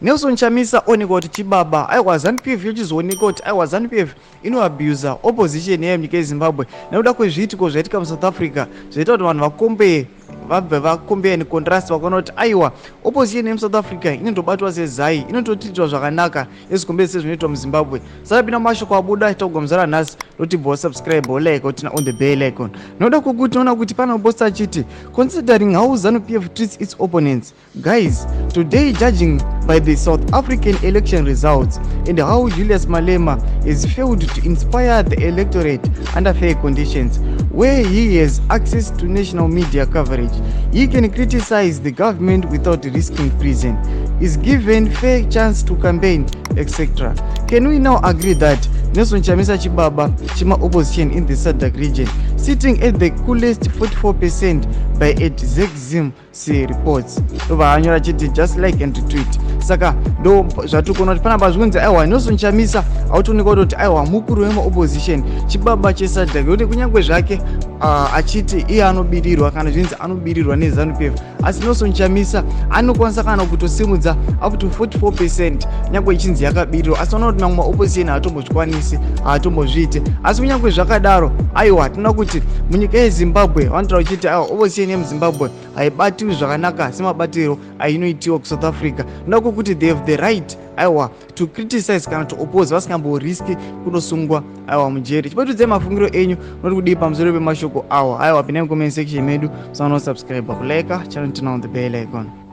Nelson Chamisa oneka kuti chibaba aiwa ZANU-PF yochizooneka kuti aiwa ZANU-PF inoabusa opposition yenyika yeZimbabwe nekuda kwezviitiko zvaitika muSouth Africa zvaita kuti vanhu vabve vakombea necontrast vakaona kuti aiwa opposition yemuSouth Africa inotobatwa sezai, inototiitwa zvakanaka ezvikombe sezvinoitwa muZimbabwe. Saka pina mashoko abuda tagomzara nhasi lotibva subscribe like kuti on the bell icon. Noda kukuti tinoona kuti pana post achiti considering how ZANU-PF treats its opponents. Guys, today judging by the South African election results and how Julius Malema has failed to inspire the electorate under fair conditions, where he has access to national media coverage, he can criticize the government without risking prison, is given fair chance to campaign, etc. Can we now agree that Nelson Chamisa Chibaba, Chima opposition in the SADC region, sitting at the coolest 44% by ZTN reports? Just like and retweet. Saka ndo zvatukona kuti pana bazvunzi aiwa Nelson Chamisa autooneka kuti aiwa mukuru wema opposition chibaba cheSADC kuti kunyangwe zvake achiti iye anobirirwa kana zvinzi anobirirwa neZANU-PF, asi Nelson Chamisa anokwanisa kana kutosimudza up to 44% nyangwe ichinzi yakabirirwa, asi unoona kuti mamwe opposition haatombochikwanisi, haatombozviite. Asi kunyangwe zvakadaro aiwa tinoona kuti munyika yeZimbabwe vanotaura kuti aiwa opposition yemuZimbabwe haibatiwi zvakanaka semabatiro ainoitiwa kuSouth Africa. Ndoda kuti they have the right aiwa to criticize kana to oppose vasingamboriski kunosungwa aiwa mujeri. Chipatudze mafungiro enyu noti kudii pamusoro pemashoko awa aiwa pinai comment section medu, subscribe kulike channel, turn on the bell icon.